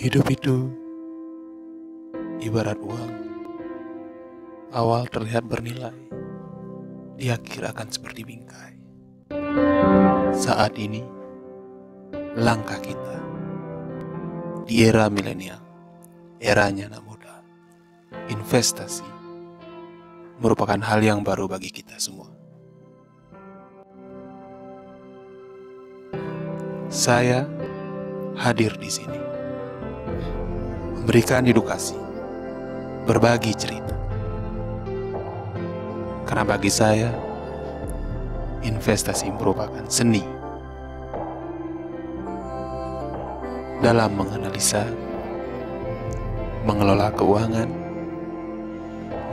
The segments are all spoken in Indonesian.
Hidup itu ibarat uang. Awal terlihat bernilai, di akhir akan seperti bingkai. Saat ini, langkah kita di era milenial, eranya anak muda. Investasi merupakan hal yang baru bagi kita semua. Saya hadir di sini, memberikan edukasi, berbagi cerita. Karena bagi saya, investasi merupakan seni dalam menganalisa, mengelola keuangan,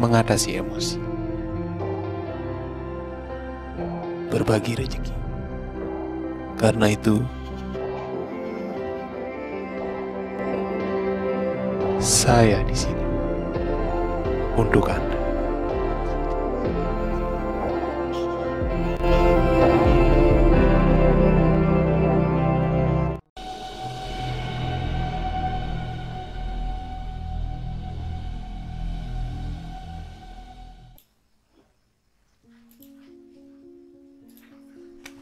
mengatasi emosi, berbagi rezeki. Karena itu, saya di sini untuk Anda.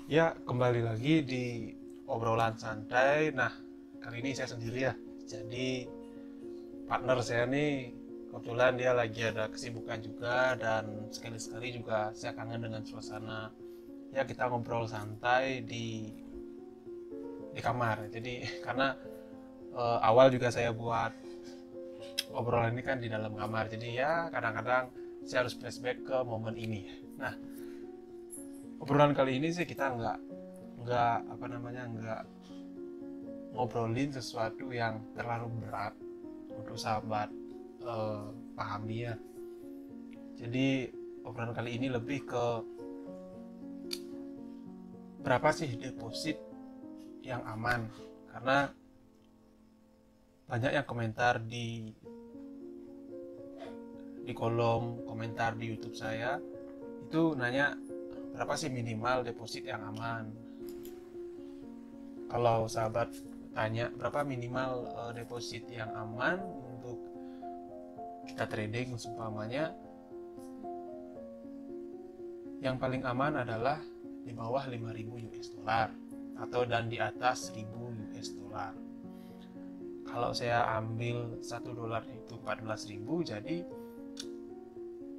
Ya, kembali lagi di obrolan santai. Nah, kali ini saya sendiri ya. Jadi, partner saya nih kebetulan dia lagi ada kesibukan juga, dan sekali-sekali juga saya kangen dengan suasana. Ya, kita ngobrol santai di kamar. Jadi, karena awal juga saya buat obrolan ini kan di dalam kamar. Jadi ya, kadang-kadang saya harus flashback ke momen ini. Nah, obrolan kali ini sih kita nggak ngobrolin sesuatu yang terlalu berat untuk sahabat pahami ya. Jadi obrolan kali ini lebih ke berapa sih deposit yang aman, karena banyak yang komentar di kolom komentar di YouTube saya itu nanya berapa sih minimal deposit yang aman. Kalau sahabat tanya berapa minimal deposit yang aman untuk kita trading umpamanya, yang paling aman adalah di bawah 5.000 US dollar atau dan di atas 1.000 US dollar. Kalau saya ambil 1 dolar itu 14.000, jadi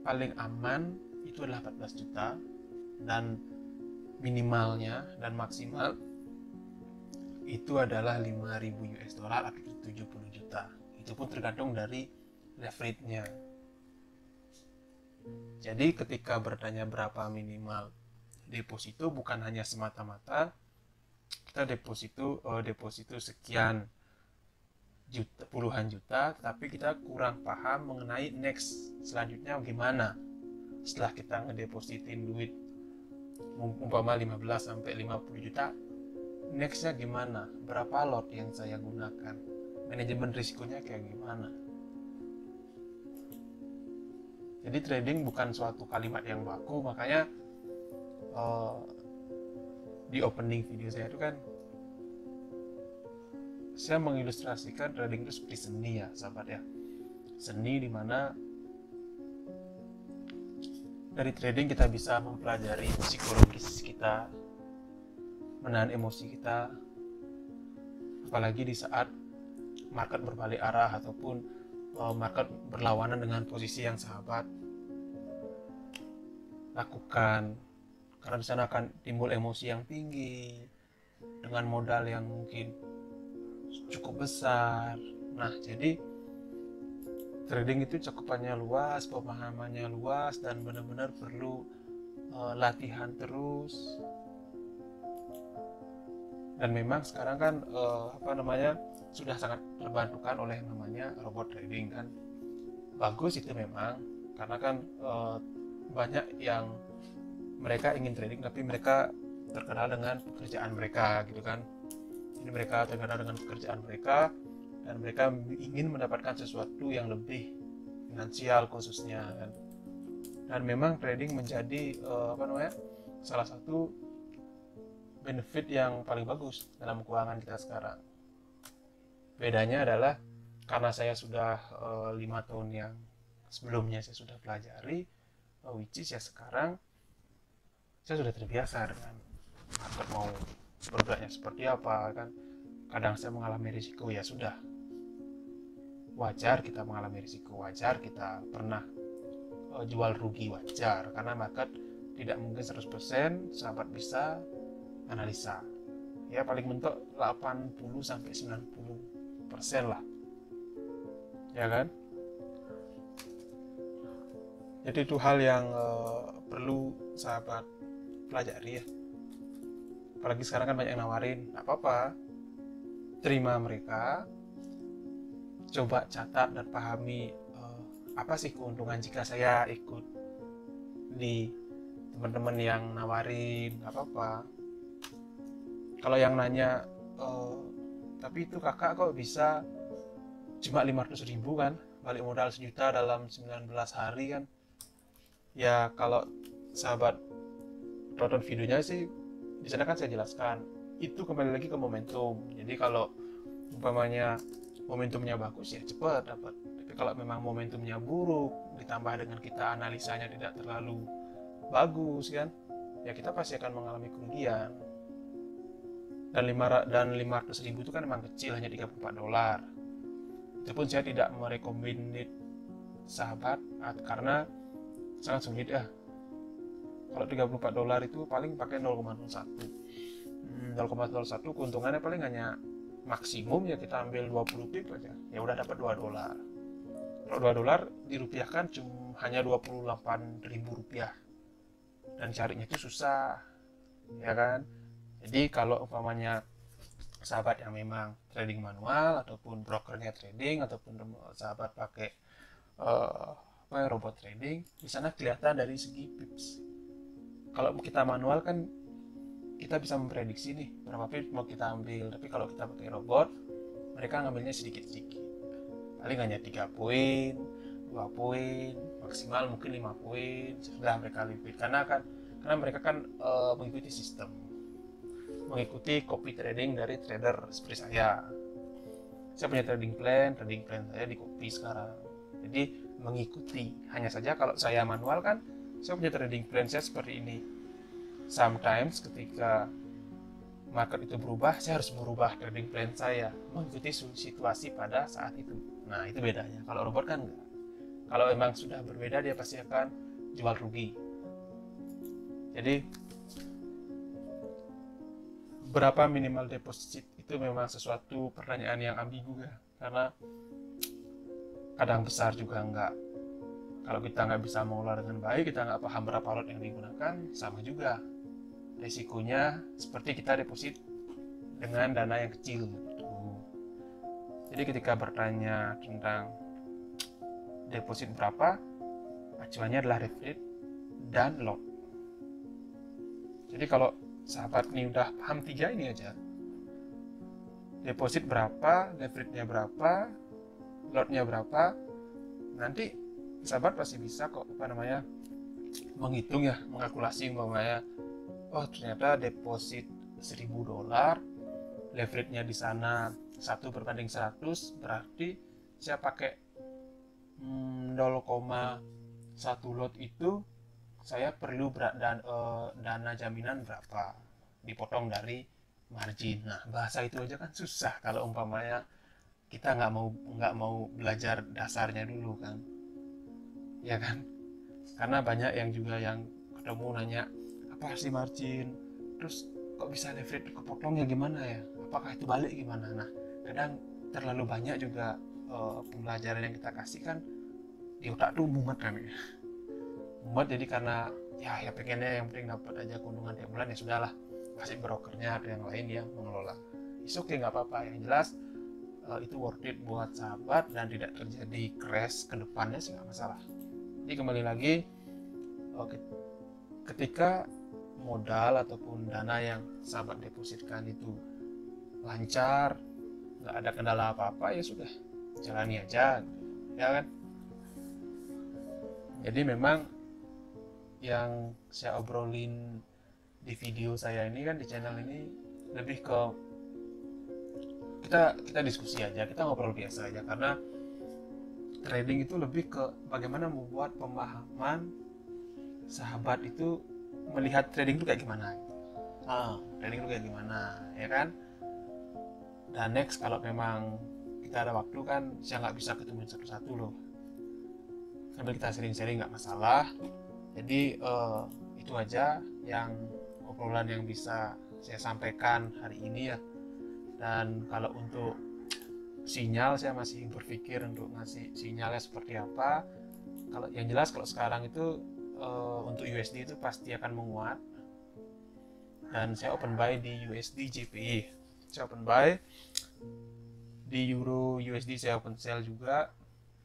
paling aman itu adalah 14 juta, dan minimalnya dan maksimal itu adalah 5.000 US dollar atau 70 juta. Itu pun tergantung dari leverage-nya. Jadi ketika bertanya berapa minimal deposito, bukan hanya semata-mata kita deposito sekian juta, puluhan juta, tapi kita kurang paham mengenai next selanjutnya gimana setelah kita ngedepositin duit umpama 15 sampai 50 juta, nextnya gimana, berapa lot yang saya gunakan, manajemen risikonya kayak gimana. Jadi trading bukan suatu kalimat yang baku, makanya di opening video saya itu kan saya mengilustrasikan trading itu seperti seni ya sahabat ya. Seni dimana dari trading kita bisa mempelajari psikologis kita, menahan emosi kita, apalagi di saat market berbalik arah ataupun market berlawanan dengan posisi yang sahabat lakukan, karena di sana akan timbul emosi yang tinggi dengan modal yang mungkin cukup besar. Nah, jadi trading itu cakupannya luas, pemahamannya luas, dan benar-benar perlu latihan terus. Dan memang sekarang kan sudah sangat terbantukan oleh namanya robot trading kan. Bagus itu memang, karena kan banyak yang mereka ingin trading tapi mereka terkenal dengan pekerjaan mereka gitu kan. Jadi mereka terkenal dengan pekerjaan mereka dan mereka ingin mendapatkan sesuatu yang lebih finansial khususnya kan. Dan memang trading menjadi salah satu benefit yang paling bagus dalam keuangan kita sekarang. Bedanya adalah karena saya sudah 5 tahun yang sebelumnya saya sudah pelajari, which is ya sekarang saya sudah terbiasa dengan market mau bergeraknya seperti apa kan. Kadang saya mengalami risiko, ya sudah, wajar kita mengalami risiko, wajar kita pernah jual rugi, wajar, karena market tidak mungkin 100% sahabat bisa analisa. Ya paling mentok 80-90% lah, ya kan. Jadi itu hal yang perlu sahabat pelajari ya. Apalagi sekarang kan banyak yang nawarin, nggak apa-apa, terima mereka, coba catat dan pahami apa sih keuntungan jika saya ikut di teman-teman yang nawarin, nggak apa-apa. Kalau yang nanya, tapi itu kakak kok bisa cuma 500.000 kan, balik modal 1 juta dalam 19 hari kan. Ya kalau sahabat tonton videonya sih, di sana kan saya jelaskan, itu kembali lagi ke momentum. Jadi kalau umpamanya momentumnya bagus ya cepat dapat. Tapi kalau memang momentumnya buruk, ditambah dengan kita analisanya tidak terlalu bagus kan, ya kita pasti akan mengalami kerugian. Dan 500.000 itu kan memang kecil, hanya $34. Itu pun saya tidak merekomendasi sahabat karena sangat sulit ya. Kalau $34 itu paling pakai 0,01 keuntungannya paling hanya maksimum ya kita ambil 20 pip aja, ya udah dapat $2. Kalau $2 dirupiahkan cuma hanya Rp28.000, dan carinya itu susah, ya kan. Jadi kalau umpamanya sahabat yang memang trading manual ataupun brokernya trading ataupun sahabat pakai robot trading, di sana kelihatan dari segi pips. Kalau kita manual kan kita bisa memprediksi nih berapa pips mau kita ambil, tapi kalau kita pakai robot, mereka ngambilnya sedikit-sedikit, paling hanya 3 poin, 2 poin, maksimal mungkin 5 poin, sudah mereka limit. Karena mereka kan mengikuti sistem, mengikuti copy trading dari trader seperti saya. Saya punya trading plan saya di copy sekarang, jadi mengikuti. Hanya saja kalau saya manual kan, saya punya trading plan saya seperti ini. Sometimes ketika market itu berubah, saya harus merubah trading plan saya mengikuti situasi pada saat itu. Nah itu bedanya. Kalau robot kan enggak. Kalau memang sudah berbeda, dia pasti akan jual rugi. Jadi berapa minimal deposit itu memang sesuatu pertanyaan yang ambigu ya, karena kadang besar juga enggak. Kalau kita nggak bisa mengelola dengan baik, kita nggak paham berapa lot yang digunakan, sama juga resikonya seperti kita deposit dengan dana yang kecil gitu. Jadi ketika bertanya tentang deposit berapa, acuannya adalah leverage rate dan lot. Jadi kalau sahabat nih udah paham 3 ini aja, deposit berapa, leverage-nya berapa, lotnya berapa, nanti sahabat pasti bisa kok menghitung ya, mengalkulasi umpamanya, oh ternyata deposit $1.000, leverage-nya di sana 1/100, berarti saya pakai 0,1 lot itu saya perlu dana jaminan berapa, dipotong dari margin. Nah bahasa itu aja kan susah kalau umpamanya kita nggak mau belajar dasarnya dulu kan, ya kan. Karena banyak yang juga yang ketemu nanya apa sih margin, terus kok bisa leverage kepotongnya gimana ya, apakah itu balik gimana. Nah kadang terlalu banyak juga pembelajaran yang kita kasih kan di otak tuh mumet kan ya, mumet. Jadi karena ya pengennya yang penting dapat aja keuntungan tiap bulan, ya sudahlah kasih brokernya atau yang lain yang mengelola. Oke, nggak apa-apa, yang jelas itu worth it buat sahabat dan tidak terjadi crash ke depannya sih nggak masalah. Jadi kembali lagi, ketika modal ataupun dana yang sahabat depositkan itu lancar, nggak ada kendala apa-apa, ya sudah jalani aja, ya kan. Jadi memang yang saya obrolin di video saya ini kan, di channel ini, lebih ke kita diskusi aja, kita ngobrol biasa aja, karena trading itu lebih ke bagaimana membuat pemahaman sahabat itu melihat trading itu kayak gimana. Trading itu kayak gimana, ya kan? Dan next, kalau memang kita ada waktu kan, saya nggak bisa ketemu satu-satu loh, sambil kita sharing-sharing nggak masalah. Jadi itu aja yang obrolan yang bisa saya sampaikan hari ini ya. Dan kalau untuk sinyal, saya masih berpikir untuk ngasih sinyalnya seperti apa. Kalau yang jelas, kalau sekarang itu untuk USD itu pasti akan menguat, dan saya open buy di USD JPY, saya open buy di Euro USD, saya open sell juga,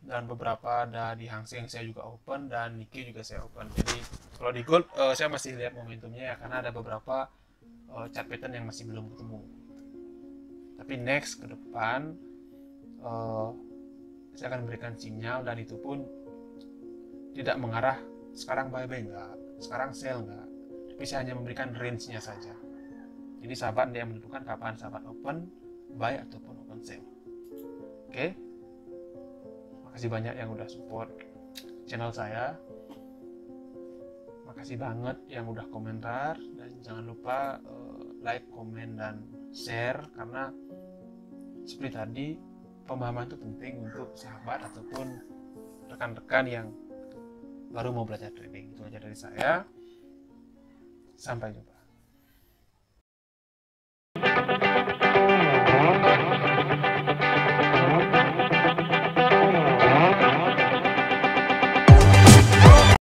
dan beberapa ada di Hang Seng saya juga open, dan Nikkei juga saya open. Jadi kalau di gold saya masih lihat momentumnya ya, karena ada beberapa chart pattern yang masih belum ketemu. Tapi next ke depan saya akan memberikan sinyal, dan itu pun tidak mengarah sekarang buy enggak, sekarang sell enggak, tapi saya hanya memberikan range-nya saja. Jadi sahabat yang menentukan kapan sahabat open buy ataupun open sell. Oke, makasih banyak yang udah support channel saya, makasih banget yang udah komentar, dan jangan lupa like, komen, dan share, karena seperti tadi, pemahaman itu penting untuk sahabat ataupun rekan-rekan yang baru mau belajar trading. Itu aja dari saya, sampai jumpa.